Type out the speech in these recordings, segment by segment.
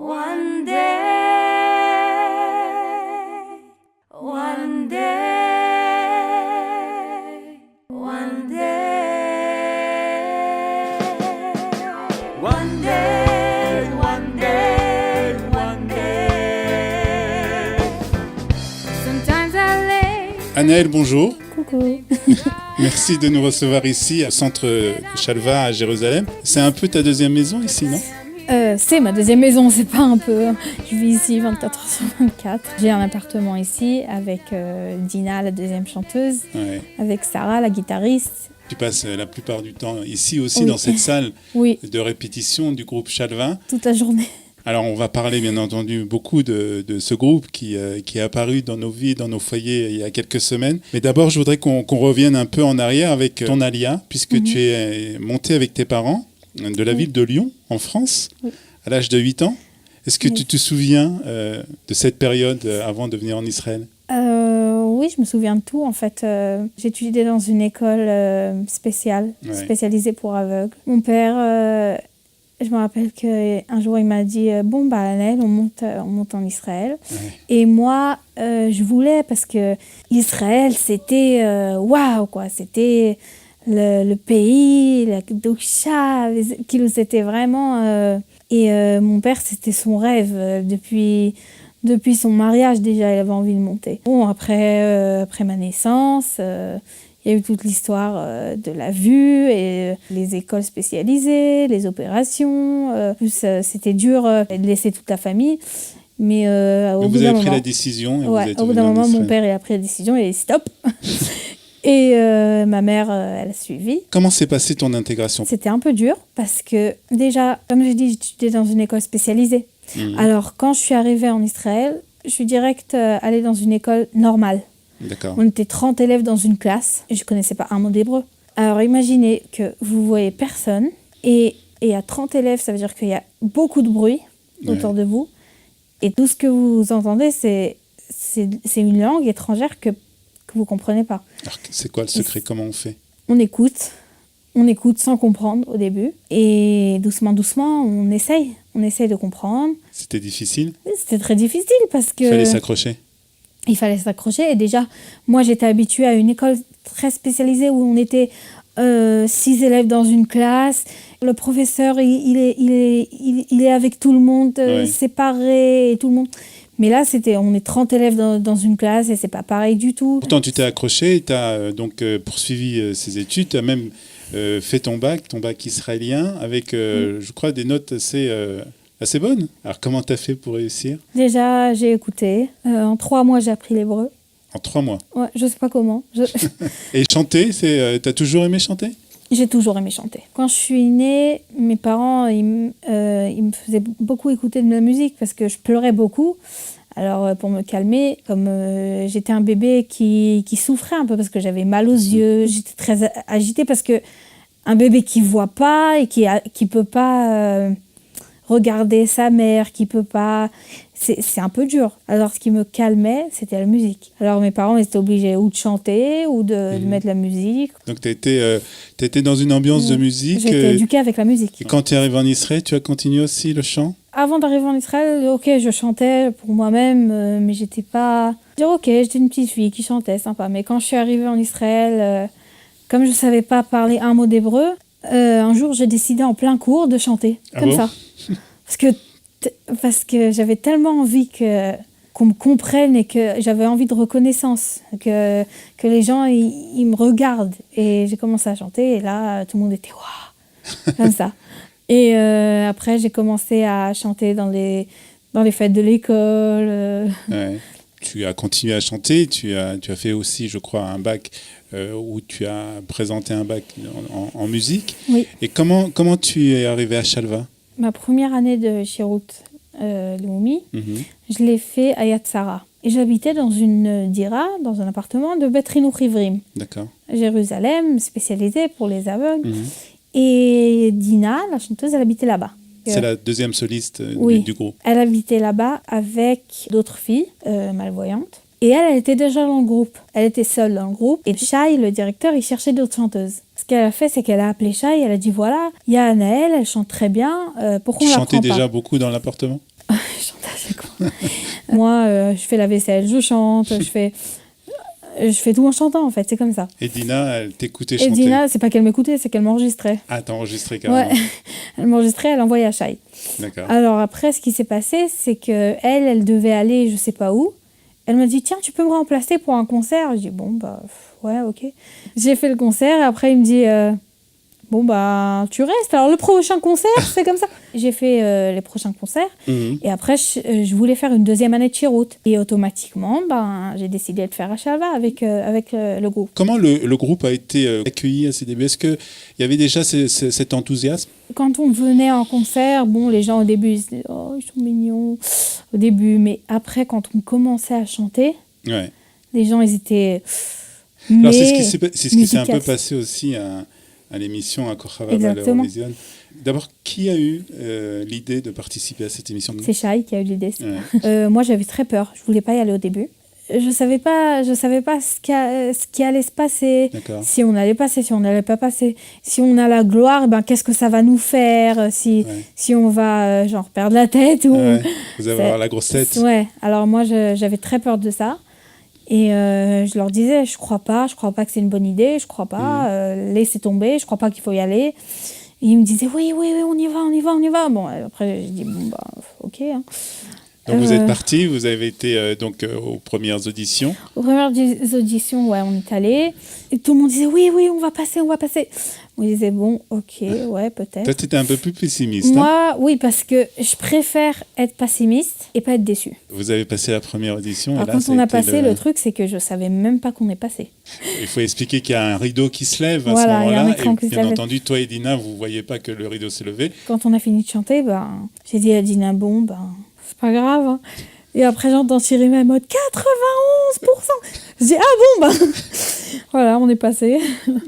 One day, one day, one day, one day, one day, one day. Sometimes I lay. Anaëlle, bonjour. Coucou. Merci de nous recevoir ici, au centre Chalva à Jérusalem. C'est un peu ta deuxième maison ici, non ? C'est ma deuxième maison, c'est pas un peu. Je vis ici 24 heures sur 24. J'ai un appartement ici avec Dina, la deuxième chanteuse, Ouais. avec Sarah, la guitariste. Tu passes la plupart du temps ici aussi, Oui. dans cette salle Oui, de répétition du groupe Chalva. toute la journée. Alors, on va parler bien entendu beaucoup de ce groupe qui est apparu dans nos vies, dans nos foyers il y a quelques semaines. Mais d'abord, je voudrais qu'on revienne un peu en arrière avec ton alia, puisque tu es monté avec tes parents de la ville de Lyon, en France, à l'âge de 8 ans. Est-ce que tu te souviens de cette période avant de venir en Israël ? Oui, je me souviens de tout. En fait, j'étudiais dans une école spéciale, spécialisée pour aveugles. Mon père, je me rappelle qu'un jour, il m'a dit « Bon, Anaëlle, on monte en Israël. » Et moi, je voulais parce que Israël, c'était waouh, quoi. C'était le pays, la Kedusha, qui nous était vraiment... mon père, c'était son rêve. Depuis son mariage, déjà, il avait envie de monter. Bon, après ma naissance, il y a eu toute l'histoire de la vue et les écoles spécialisées, les opérations. Plus, c'était dur de laisser toute la famille. Mais au bout vous d'un avez pris moment, la décision et vous êtes au bout venu d'un en moment, Israël. mon père il a pris la décision et stop. Et ma mère, elle a suivi. Comment s'est passée ton intégration ? C'était un peu dur parce que déjà, comme j'ai dit, j'étais dans une école spécialisée. Alors, quand je suis arrivée en Israël, je suis direct allée dans une école normale. D'accord. On était 30 élèves dans une classe et je ne connaissais pas un mot d'hébreu. Alors, imaginez que vous voyez personne et il y a 30 élèves, ça veut dire qu'il y a beaucoup de bruit autour de vous. Et tout ce que vous entendez, c'est une langue étrangère que vous ne comprenez pas. Alors, c'est quoi le secret ? Comment on fait ? On écoute sans comprendre au début. Et doucement, on essaye de comprendre. C'était difficile ? C'était très difficile parce que... Il fallait s'accrocher ? Il fallait s'accrocher. Et déjà, moi, j'étais habituée à une école très spécialisée où on était 6 élèves dans une classe. Le professeur, il est avec tout le monde, séparé, et tout le monde... Mais là, on est 30 élèves dans une classe et c'est pas pareil du tout. Pourtant, tu t'es accroché, tu as donc poursuivi ces études, tu as même fait ton bac israélien avec, je crois, des notes assez bonnes. Alors, comment tu as fait pour réussir ? Déjà, j'ai écouté. En 3 mois, j'ai appris l'hébreu. En 3 mois. Ouais, je sais pas comment. Et chanter, t'as toujours aimé chanter ? J'ai toujours aimé chanter. Quand je suis née, mes parents, ils me faisaient beaucoup écouter de la musique parce que je pleurais beaucoup. Alors, pour me calmer, comme j'étais un bébé qui souffrait un peu parce que j'avais mal aux yeux, j'étais très agitée parce que un bébé qui voit pas et qui peut pas regarder sa mère, qui peut pas... C'est un peu dur. Alors, ce qui me calmait, c'était la musique. Alors, mes parents étaient obligés ou de chanter ou de mettre la musique. Donc, tu étais dans une ambiance de musique. J'ai été éduquée avec la musique. Et quand tu es arrivé en Israël, tu as continué aussi le chant ? Avant d'arriver en Israël, ok, je chantais pour moi-même, mais j'étais pas... Dire ok, j'étais une petite fille qui chantait, sympa. Mais quand je suis arrivée en Israël, comme je savais pas parler un mot d'hébreu, un jour, j'ai décidé en plein cours de chanter, comme ça. Parce que j'avais tellement envie qu'on me comprenne et que j'avais envie de reconnaissance, que les gens ils me regardent. Et j'ai commencé à chanter et là, tout le monde était waouh, comme ça. Et après, j'ai commencé à chanter dans les fêtes de l'école. Tu as continué à chanter, tu as fait aussi, je crois, un bac où tu as présenté un bac en musique. Oui. Et comment tu es arrivé à Chalva ? Ma première année de Shirut Leumi, je l'ai fait à Yad Sarah. Et j'habitais dans une dira, dans un appartement de Bet Chinuch Ivrim. D'accord. Jérusalem, spécialisé pour les aveugles. Et Dina, la chanteuse, elle habitait là-bas. C'est la deuxième soliste du groupe. Elle habitait là-bas avec d'autres filles malvoyantes. Et elle était déjà dans le groupe. Elle était seule dans le groupe. Et Shai, le directeur, il cherchait d'autres chanteuses. Ce qu'elle a fait, c'est qu'elle a appelé Shai. Elle a dit, voilà, il y a Anaëlle, elle chante très bien. Pourquoi on la prend pas ? Tu chantais déjà beaucoup dans l'appartement ? je chante à chaque fois. Moi, je fais la vaisselle, je chante, je fais tout en chantant, en fait, c'est comme ça. Et Dina, elle t'écoutait Et chanter. Dina, c'est pas qu'elle m'écoutait, c'est qu'elle m'enregistrait. Ah, t'as enregistré carrément. Ouais, elle m'enregistrait, elle envoyait à Shai. D'accord. Alors après, ce qui s'est passé, c'est que elle devait aller je sais pas où. Elle m'a dit, tiens, tu peux me remplacer pour un concert? Je dis, bon, bah, ouais, ok. J'ai fait le concert et après, il me dit, bon, bah, tu restes. Alors, le prochain concert, c'est comme ça. J'ai fait les prochains concerts. Mhm. Et après, je voulais faire une deuxième année de Chiroute. Et automatiquement, ben, j'ai décidé de faire à Chalva avec le groupe. Comment le groupe a été accueilli à ses débuts? Est-ce qu'il y avait déjà cet enthousiasme? Quand on venait en concert, bon, les gens au début, ils se disaient, oh, ils sont mignons, au début. Mais après, quand on commençait à chanter, Ouais. les gens, ils étaient... Alors, c'est ce qui s'est un peu efficaces. passé aussi à l'émission à Korchava à Exactement. l'Eurovision. D'abord, qui a eu l'idée de participer à cette émission? C'est Shai qui a eu l'idée. Ouais. Moi, j'avais très peur. Je voulais pas y aller au début. Je savais pas ce qui allait se passer. D'accord. Si on allait passer, si on n'allait pas passer. Si on a la gloire, ben, qu'est-ce que ça va nous faire? Si on va genre perdre la tête ou... Ouais. Vous allez avoir la grosse tête. Ouais. Alors moi, j'avais très peur de ça. Et je leur disais, je crois pas que c'est une bonne idée, je crois pas, laissez tomber, je crois pas qu'il faut y aller. Et ils me disaient, oui, on y va. Bon, après, j'ai dit, bon, bah, ok. Hein. Donc vous êtes partis, vous avez été aux premières auditions. Aux premières auditions, ouais, on est allés. Et tout le monde disait, oui, on va passer. On disait, bon, ok, ouais, peut-être. Toi, tu étais un peu plus pessimiste. Moi, oui, parce que je préfère être pessimiste et pas être déçue. Vous avez passé la première audition. Alors, et là, quand ça on a été passé, le truc, c'est que je savais même pas qu'on est passé. Il faut expliquer qu'il y a un rideau qui se lève à Voilà, ce il y a un moment-là. écran Et qui se bien lève. entendu, toi et Dina, vous ne voyez pas que le rideau s'est levé. Quand on a fini de chanter, ben, j'ai dit à Dina, bon, ben, c'est pas grave. Hein. Et après, j'entends Cyril en mode 91%. Je dis, ah bon, ben. Voilà, on est passé.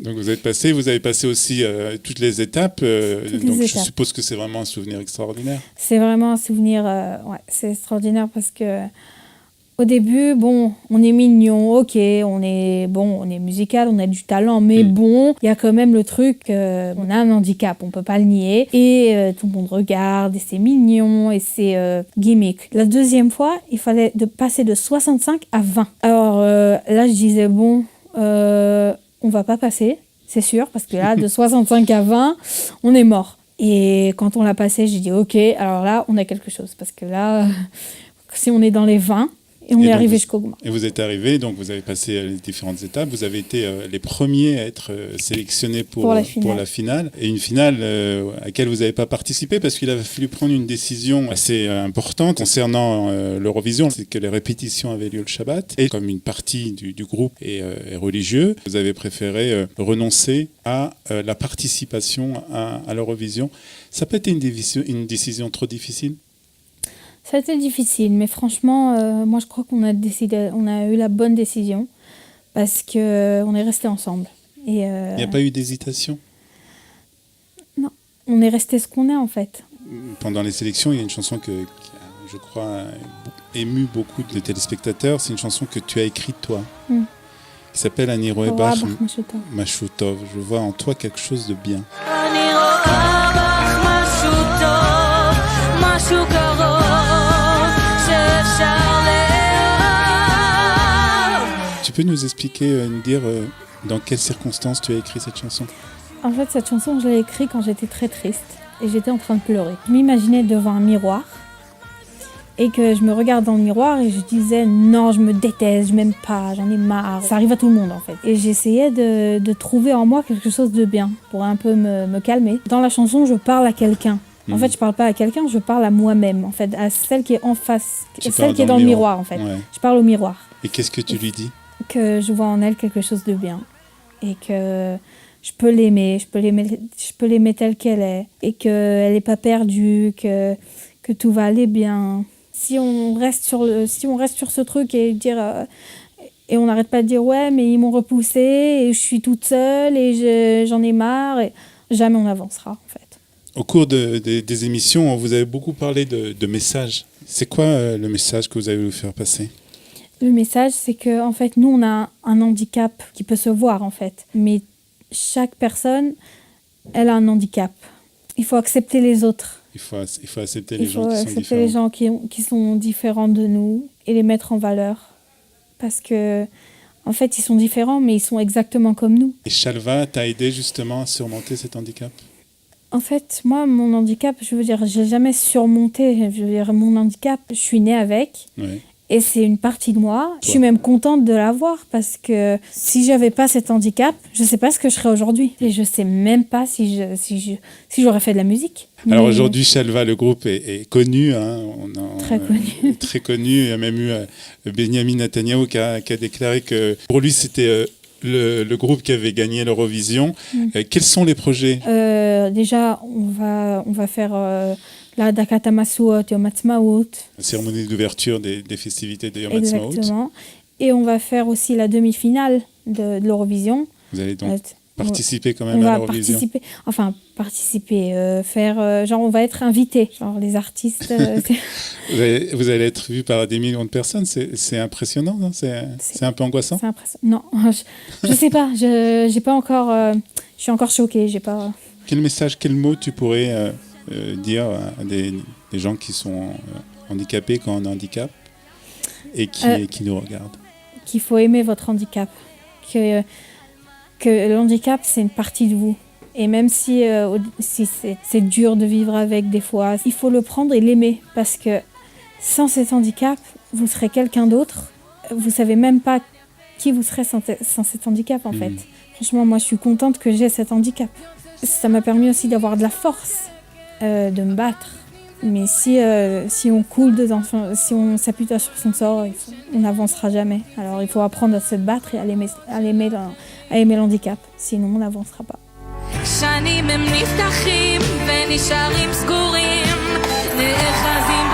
Donc vous avez passé aussi toutes les étapes. Toutes les donc je étapes. suppose que c'est vraiment un souvenir extraordinaire. C'est vraiment un souvenir, ouais, c'est extraordinaire parce que au début, bon, on est mignon, ok, on est musical, on a du talent, mais bon, il y a quand même le truc, on a un handicap, on peut pas le nier, et tout le monde regarde, et c'est mignon, et c'est gimmick. La deuxième fois, il fallait passer de 65 à 20. Alors là, je disais, bon, on va pas passer, c'est sûr, parce que là, de 65 à 20, on est mort. Et quand on l'a passé, j'ai dit, ok, alors là, on a quelque chose, parce que là, si on est dans les 20, et on est arrivé jusqu'au bout. Et vous êtes arrivé, donc vous avez passé les différentes étapes. Vous avez été les premiers à être sélectionnés pour la finale. Et une finale à laquelle vous n'avez pas participé parce qu'il a fallu prendre une décision assez importante concernant l'Eurovision. C'est que les répétitions avaient lieu le Shabbat. Et comme une partie du groupe est religieux, vous avez préféré renoncer à la participation à l'Eurovision. Ça peut être une décision trop difficile? Ça a été difficile, mais franchement, moi je crois qu'on a eu la bonne décision parce qu'on est restés ensemble. Et, il n'y a pas eu d'hésitation? Non, on est restés ce qu'on est en fait. Pendant les sélections, il y a une chanson qui a, je crois, ému beaucoup de téléspectateurs. C'est une chanson que tu as écrite toi, qui s'appelle Ani roeh bach mashu tov. Je vois en toi quelque chose de bien. Tu peux nous expliquer, nous dire dans quelles circonstances tu as écrit cette chanson? En fait, cette chanson, je l'ai écrite quand j'étais très triste et j'étais en train de pleurer. Je m'imaginais devant un miroir et que je me regarde dans le miroir et je disais non, je me déteste, je m'aime pas, j'en ai marre. Ça arrive à tout le monde en fait. Et j'essayais de trouver en moi quelque chose de bien pour un peu me calmer. Dans la chanson, je parle à quelqu'un. En fait, je parle pas à quelqu'un, je parle à moi-même, en fait, à celle qui est en face, celle qui est dans le miroir, en fait. Ouais. Je parle au miroir. Et qu'est-ce que tu lui dis? Que je vois en elle quelque chose de bien et que je peux l'aimer, je peux l'aimer telle qu'elle est et qu'elle n'est pas perdue, que tout va aller bien. Si on reste sur ce truc et dire et on n'arrête pas de dire ouais, mais ils m'ont repoussée et je suis toute seule et j'en ai marre, et jamais on avancera, en fait. Au cours des émissions, vous avez beaucoup parlé de messages. C'est quoi le message que vous avez voulu faire passer? Le message, c'est que en fait, nous, on a un handicap qui peut se voir, en fait. Mais chaque personne, elle a un handicap. Il faut accepter les autres. Il faut accepter les Il gens faut qui sont accepter différents. les gens qui sont différents de nous et les mettre en valeur. Parce que, en fait, ils sont différents, mais ils sont exactement comme nous. Et Shalva t'a aidé justement à surmonter cet handicap? En fait, moi, mon handicap, je veux dire, j'ai jamais surmonté. Je veux dire, mon handicap, je suis née avec. Oui. Et c'est une partie de moi. Je suis même contente de l'avoir parce que si j'avais pas cet handicap, je sais pas ce que je serais aujourd'hui. Et je sais même pas si j'aurais fait de la musique. Alors Mais aujourd'hui, Shalva, le groupe est connu. Hein. Très connu. Très connu. Il y a même eu Benjamin Netanyahu qui a déclaré que pour lui, c'était le groupe qui avait gagné l'Eurovision. Quels sont les projets? Déjà, on va faire la Dakata Masuot, Yom Ha'atzmaut. La cérémonie d'ouverture des festivités de Yom Ha'atzmaut. Exactement. Et on va faire aussi la demi-finale de l'Eurovision. Vous allez donc participer quand même on à va l'Eurovision. Faire genre on va être invité, genre les artistes. Vous allez être vu par des millions de personnes, c'est impressionnant, non? C'est un peu angoissant. C'est impressionnant. Non, je sais pas, j'ai pas encore, je suis encore choquée, j'ai pas. Quel message, quel mot tu pourrais dire à des gens qui sont handicapés, qui ont un handicap et qui nous regardent? Qu'il faut aimer votre handicap, que le handicap c'est une partie de vous. Et même si c'est dur de vivre avec des fois, il faut le prendre et l'aimer. Parce que sans cet handicap, vous serez quelqu'un d'autre. Vous savez même pas qui vous serez sans cet handicap en fait. Franchement, moi je suis contente que j'ai cet handicap. Ça m'a permis aussi d'avoir de la force, de me battre. Mais si on coule dedans, si on s'appuie sur son sort, on n'avancera jamais. Alors il faut apprendre à se battre et à aimer l'handicap. Sinon on n'avancera pas. שנים הם נפתחים ונשארים סגורים, נאחזים